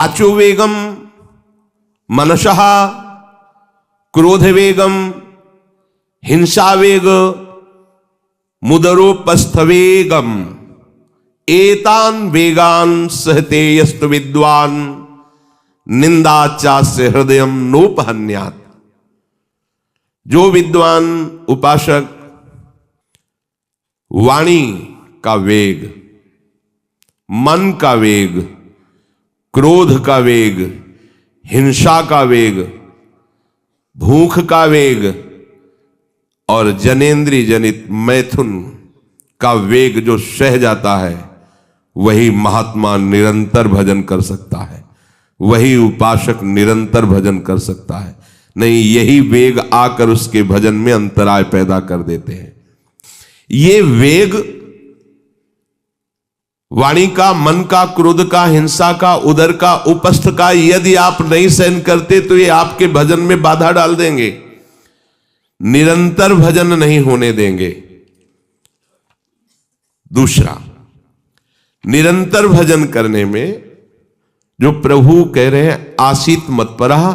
अचोवेगम मनसः क्रोधवेगम हिंसावेग मुदरोपस्थवेगम एतान वेगान सहते यस्तु विद्वान निंदाचास्य हृदयम नोपहन्यात्। जो विद्वान उपासक वाणी का वेग, मन का वेग, क्रोध का वेग, हिंसा का वेग, भूख का वेग और जनेन्द्रिय जनित मैथुन का वेग जो सह जाता है, वही महात्मा निरंतर भजन कर सकता है, वही उपासक निरंतर भजन कर सकता है। नहीं, यही वेग आकर उसके भजन में अंतराय पैदा कर देते हैं। ये वेग वाणी का, मन का, क्रोध का, हिंसा का, उदर का, उपस्थ का यदि आप नहीं सहन करते तो ये आपके भजन में बाधा डाल देंगे, निरंतर भजन नहीं होने देंगे। दूसरा, निरंतर भजन करने में जो प्रभु कह रहे हैं आसीत मत्परः,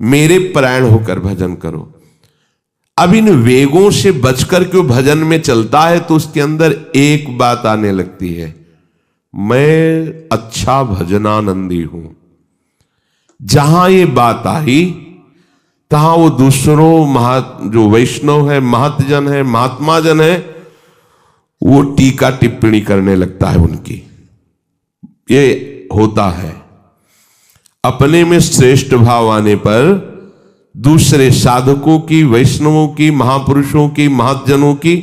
मेरे परायण होकर भजन करो। अब इन वेगों से बचकर क्यों भजन में चलता है तो उसके अंदर एक बात आने लगती है, मैं अच्छा भजनानंदी हूं। जहां ये बात आई तहां वो दूसरों जो वैष्णव है, महतजन है, महात्मा जन है, वो टीका टिप्पणी करने लगता है उनकी। ये होता है, अपने में श्रेष्ठ भाव आने पर दूसरे साधकों की, वैष्णवों की, महापुरुषों की, महतजनों की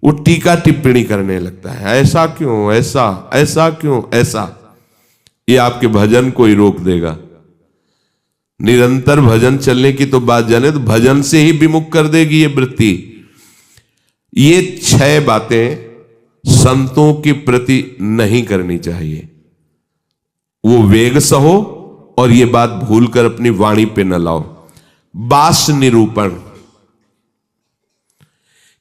वो टीका टिप्पणी करने लगता है। ऐसा क्यों, ऐसा, ऐसा क्यों, ऐसा। ये आपके भजन को ही रोक देगा। निरंतर भजन चलने की तो बात जाने तो भजन से ही विमुख कर देगी ये वृत्ति। ये 6 बातें संतों के प्रति नहीं करनी चाहिए। वो वेग सहो और ये बात भूलकर अपनी वाणी पे न लाओ। बास निरूपण,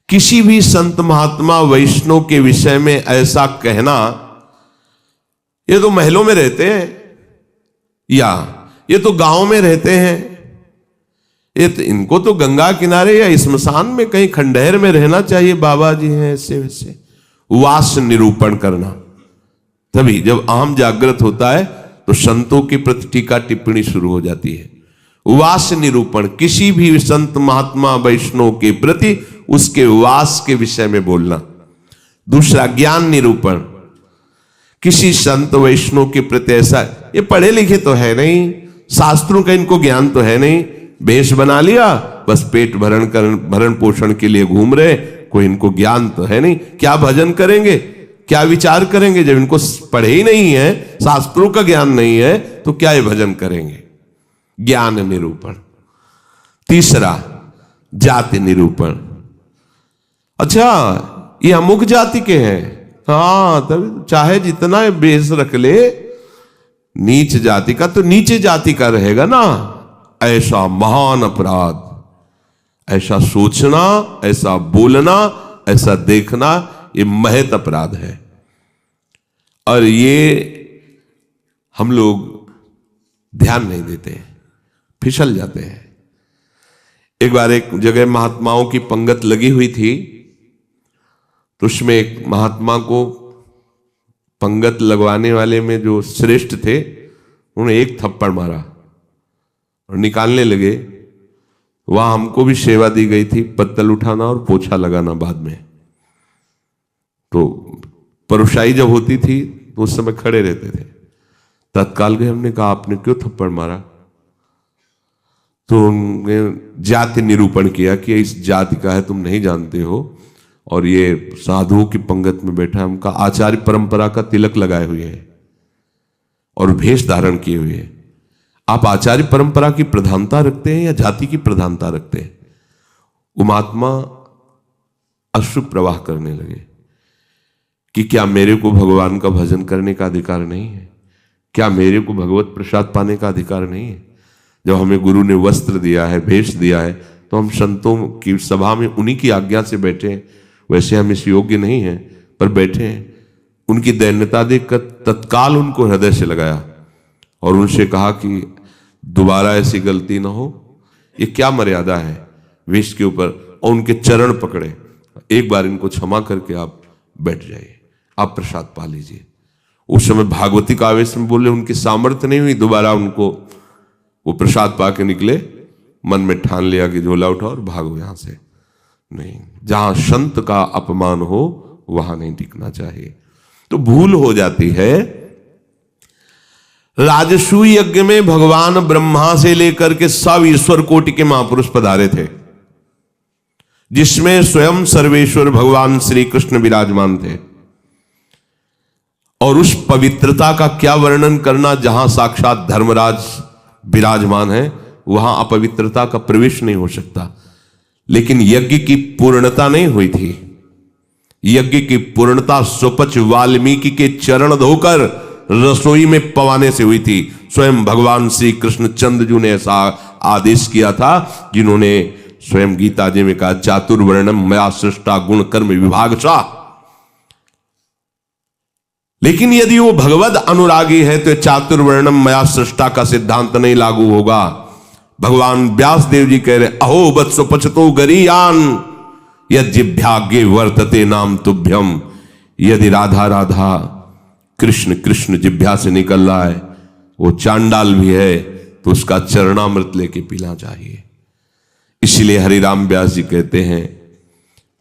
किसी भी संत महात्मा वैष्णव के विषय में ऐसा कहना, ये तो महलों में रहते हैं या ये तो गांव में रहते हैं, ये तो इनको तो गंगा किनारे या स्मशान में कहीं खंडहर में रहना चाहिए, बाबा जी हैं ऐसे वैसे। वास निरूपण करना, तभी जब अहम जागृत होता है तो संतों के प्रति टीका टिप्पणी शुरू हो जाती है। वास निरूपण, किसी भी संत महात्मा वैष्णव के प्रति उसके वास के विषय में बोलना। दूसरा, ज्ञान निरूपण, किसी संत वैष्णव के प्रति ऐसा, ये पढ़े लिखे तो है नहीं, शास्त्रों का इनको ज्ञान तो है नहीं, भेष बना लिया, बस पेट भरण पोषण के लिए घूम रहे, कोई इनको ज्ञान तो है नहीं। क्या भजन करेंगे, क्या विचार करेंगे जब इनको पढ़े ही नहीं है, शास्त्रों का ज्ञान नहीं है, तो क्या ये भजन करेंगे। ज्ञान निरूपण। तीसरा, जाति निरूपण, अच्छा ये अमुक जाति के हैं, हाँ तभी चाहे जितना बेस रख ले, नीच जाति का तो नीचे जाति का रहेगा ना। ऐसा महान अपराध, ऐसा सोचना, ऐसा बोलना, ऐसा देखना, ये महत अपराध है। और ये हम लोग ध्यान नहीं देते, फिसल जाते हैं। एक बार एक जगह महात्माओं की पंगत लगी हुई थी, तो उसमें एक महात्मा को पंगत लगवाने वाले में जो श्रेष्ठ थे, उन्होंने एक थप्पड़ मारा और निकालने लगे। वहां हमको भी सेवा दी गई थी, पत्तल उठाना और पोछा लगाना बाद में। तो परोसाई जब होती थी तो उस समय खड़े रहते थे। तत्काल गए, हमने कहा आपने क्यों थप्पड़ मारा? तो उन्होंने जाति निरूपण किया कि इस जाति का है, तुम नहीं जानते हो, और ये साधुओं की पंगत में बैठा है, उनका आचार्य परंपरा का तिलक लगाए हुए है और भेष धारण किए हुए है। आप आचार्य परंपरा की प्रधानता रखते हैं या जाति की प्रधानता रखते हैं? वो महात्मा अश्रु प्रवाह करने लगे कि क्या मेरे को भगवान का भजन करने का अधिकार नहीं है? क्या मेरे को भगवत प्रसाद पाने का अधिकार नहीं है? जब हमें गुरु ने वस्त्र दिया है, भेष दिया है, तो हम संतों की सभा में उन्हीं की आज्ञा से बैठे हैं। वैसे हम इस योग्य नहीं हैं, पर बैठे हैं। उनकी दैन्यता देखकर तत्काल उनको हृदय से लगाया और उनसे कहा कि दोबारा ऐसी गलती ना हो, ये क्या मर्यादा है वेश के ऊपर, और उनके चरण पकड़े, एक बार इनको क्षमा करके आप बैठ जाइए, आप प्रसाद पा लीजिए। उस समय भागवती का आवेश में बोले, उनकी सामर्थ्य नहीं हुई दोबारा उनको वो प्रसाद पा के निकले, मन में ठान लिया कि झोला उठाओ और भागो यहां से। नहीं, जहां संत का अपमान हो वहां नहीं टिकना चाहिए। तो भूल हो जाती है। राजसूय यज्ञ में भगवान ब्रह्मा से लेकर के सब ईश्वर कोटि के महापुरुष पधारे थे, जिसमें स्वयं सर्वेश्वर भगवान श्री कृष्ण विराजमान थे। और उस पवित्रता का क्या वर्णन करना, जहां साक्षात धर्मराज विराजमान है वहां अपवित्रता का प्रवेश नहीं हो सकता। लेकिन यज्ञ की पूर्णता नहीं हुई थी। यज्ञ की पूर्णता सुपच वाल्मीकि के चरण धोकर रसोई में पवाने से हुई थी। स्वयं भगवान श्री कृष्ण चंद्रजू ने ऐसा आदेश किया था, जिन्होंने स्वयं गीता जी में कहा, चातुर्वर्णम मया सृष्टा गुण कर्म विभागशा। लेकिन यदि वो भगवद अनुरागी है तो चातुर्वर्णम मया सृष्टा का सिद्धांत नहीं लागू होगा। भगवान व्यास देव जी कह रहे, अहो वत्सो पचतो गरीयान यज्ञाग्ञे वर्तते नाम तुभ्यम। यदि राधा राधा कृष्ण कृष्ण जिभ्या से निकल रहा है, वो चांडाल भी है, तो उसका चरणामृत लेके पीना चाहिए। इसलिए हरिराम व्यास जी कहते हैं,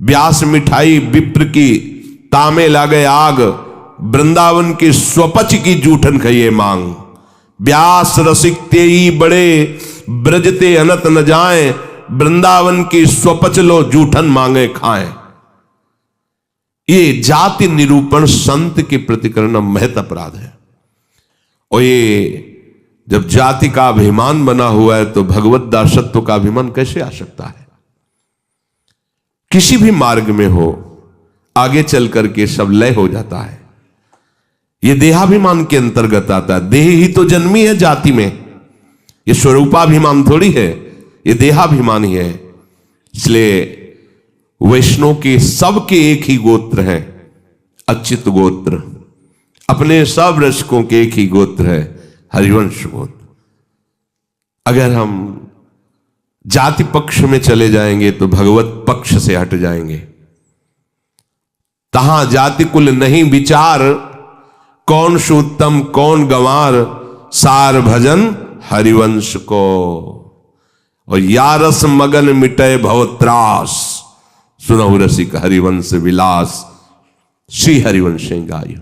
व्यास मिठाई विप्र की तामे लागे आग, वृंदावन के स्वपच की जूठन खइए मांग। व्यास रसिक तेई बड़े ब्रजते अनत न जाए, वृंदावन की स्वपच लो जूठन मांगे खाएं। ये जाति निरूपण संत के प्रति करना महत अपराध है। और ये जब जाति का अभिमान बना हुआ है तो भगवत दासत्व का अभिमान कैसे आ सकता है? किसी भी मार्ग में हो, आगे चल करके सब लय हो जाता है। ये देहाभिमान के अंतर्गत आता है। देह ही तो जन्मी है जाति में, ये स्वरूपाभिमान थोड़ी है, ये देहाभिमान ही है। इसलिए वैष्णव के सबके एक ही गोत्र है, अच्युत गोत्र। अपने सब रसकों के एक ही गोत्र है, हरिवंश गोत्र। अगर हम जाति पक्ष में चले जाएंगे तो भगवत पक्ष से हट जाएंगे। तहां जाति कुल नहीं विचार, कौन सुत्तम कौन गंवार, सार भजन हरिवंश को। और यारस मगन मिटे भवत्रास, सुनहु रसिक हरिवंश विलास, श्री हरिवंश गायो।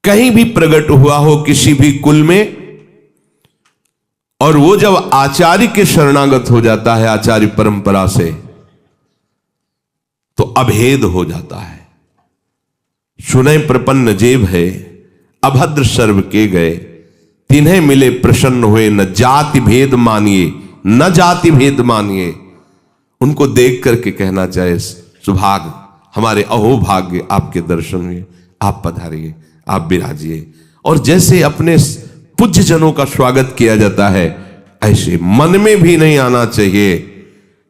कहीं भी प्रकट हुआ हो किसी भी कुल में, और वो जब आचार्य के शरणागत हो जाता है, आचार्य परंपरा से, तो अभेद हो जाता है। सुने प्रपन्न जेब है, अभद्र सर्व के गए, तिन्हें मिले प्रसन्न हुए, न जाति भेद मानिए न जाति भेद मानिए। उनको देख करके कहना चाहे, सुभाग हमारे अहोभाग्य आपके दर्शन हुए, आप पधारिए, आप विराजिए। और जैसे अपने पूज्य जनों का स्वागत किया जाता है, ऐसे मन में भी नहीं आना चाहिए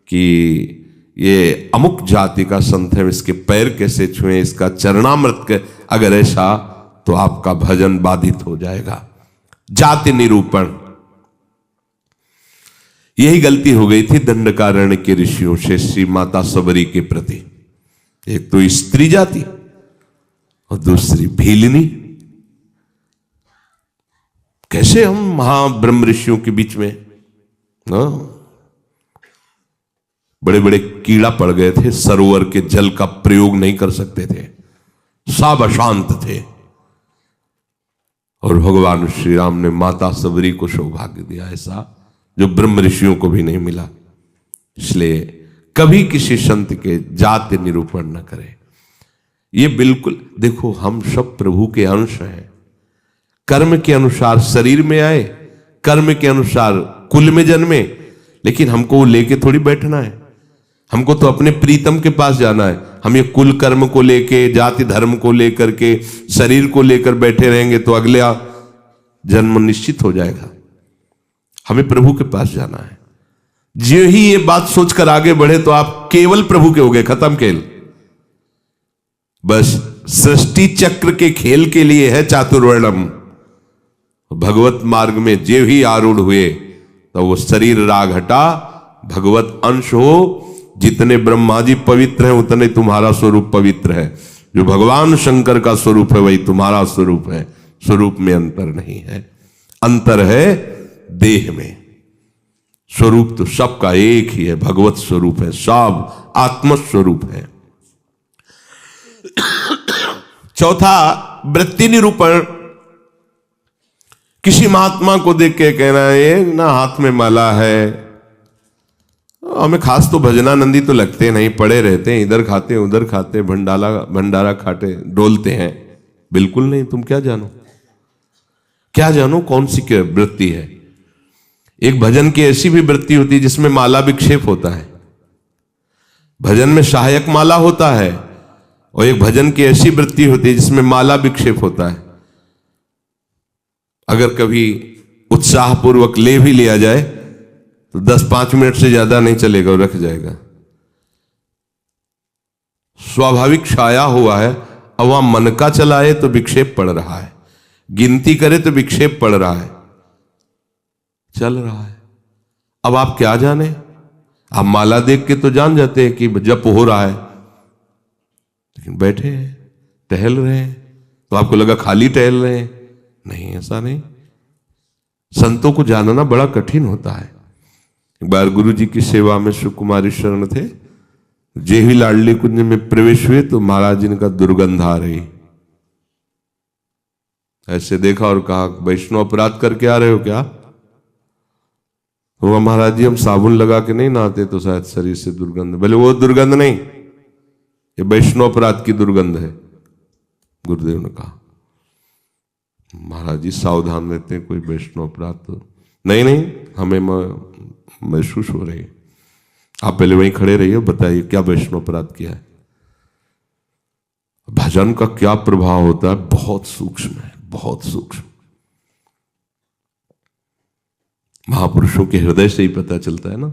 कि ये अमुक जाति का संत है, इसके पैर कैसे छुए, इसका चरणामृत के। अगर ऐसा तो आपका भजन बाधित हो जाएगा। जाति निरूपण, यही गलती हो गई थी दंडकारण्य के ऋषियों से श्री माता सबरी के प्रति। एक तो स्त्री जाति और दूसरी भीलनी। कैसे हम महाब्रह्म ऋषियों के बीच में बड़े बड़े कीड़ा पड़ गए थे, सरोवर के जल का प्रयोग नहीं कर सकते थे, सब अशांत थे। और भगवान श्री राम ने माता सबरी को सौभाग्य दिया ऐसा जो ब्रह्म ऋषियों को भी नहीं मिला। इसलिए कभी किसी संत के जाति निरूपण न करें। ये बिल्कुल देखो, हम सब प्रभु के अंश हैं। कर्म के अनुसार शरीर में आए, कर्म के अनुसार कुल में जन्मे, लेकिन हमको वो लेके थोड़ी बैठना है। हमको तो अपने प्रीतम के पास जाना है। हम ये कुल कर्म को लेके, जाति धर्म को लेकर के, शरीर को लेकर बैठे रहेंगे तो अगला जन्म निश्चित हो जाएगा। हमें प्रभु के पास जाना है। जो ही ये बात सोचकर आगे बढ़े तो आप केवल प्रभु के हो गए, खत्म खेल। बस सृष्टि चक्र के खेल के लिए है चातुर्वर्णम, भगवत मार्ग में जे ही आरूढ़ हुए तो वो शरीर राग हटा, भगवत अंश हो। जितने ब्रह्मा जी पवित्र हैं उतने तुम्हारा स्वरूप पवित्र है। जो भगवान शंकर का स्वरूप है वही तुम्हारा स्वरूप है। स्वरूप में अंतर नहीं है, अंतर है देह में। स्वरूप तो सबका एक ही है, भगवत स्वरूप है, सब आत्म स्वरूप है। चौथा, वृत्ति निरूपण। किसी महात्मा को देख के कहना है ना हाथ में माला है, हमें खास तो भजनानंदी तो लगते नहीं, पड़े रहते हैं, इधर खाते उधर खाते, भंडारा खाते डोलते हैं। बिल्कुल नहीं। तुम क्या जानो, क्या जानो कौन सी क्या वृत्ति है। एक भजन की ऐसी भी वृत्ति होती है जिसमें माला विक्षेप होता है। भजन में सहायक माला होता है, और एक भजन की ऐसी वृत्ति होती है जिसमें माला विक्षेप होता है। अगर कभी उत्साहपूर्वक ले भी लिया जाए तो 10-5 मिनट से ज्यादा नहीं चलेगा, रख जाएगा। स्वाभाविक छाया हुआ है, अब वहां मन का चलाए तो विक्षेप पड़ रहा है, गिनती करे तो विक्षेप पड़ रहा है, चल रहा है। अब आप क्या जाने, आप माला देख के तो जान जाते हैं कि जप हो रहा है, लेकिन बैठे हैं, टहल रहे हैं, तो आपको लगा खाली टहल रहे हैं। नहीं, ऐसा नहीं। संतों को जानना बड़ा कठिन होता है। एक बार गुरु जी की सेवा में सुकुमारी शरण थे, जे ही लाडली कुंज में प्रवेश हुए तो महाराज जी ने कहा दुर्गंध आ रही। ऐसे देखा और कहा वैष्णव अपराध करके आ रहे हो क्या? तो महाराज जी हम साबुन लगा के नहीं नहाते तो शायद शरीर से दुर्गंध। बोले वो दुर्गंध नहीं, ये वैष्णव अपराध की दुर्गंध है। गुरुदेव ने कहा महाराज जी सावधान रहते हैं, कोई वैष्णव अपराध तो नहीं। नहीं, हमें महसूस हो रही है। आप पहले वहीं खड़े रहिए, बताइए क्या वैष्णव अपराध किया है। भजन का क्या प्रभाव होता है, बहुत सूक्ष्म है, बहुत सूक्ष्म। महापुरुषों के हृदय से ही पता चलता है ना।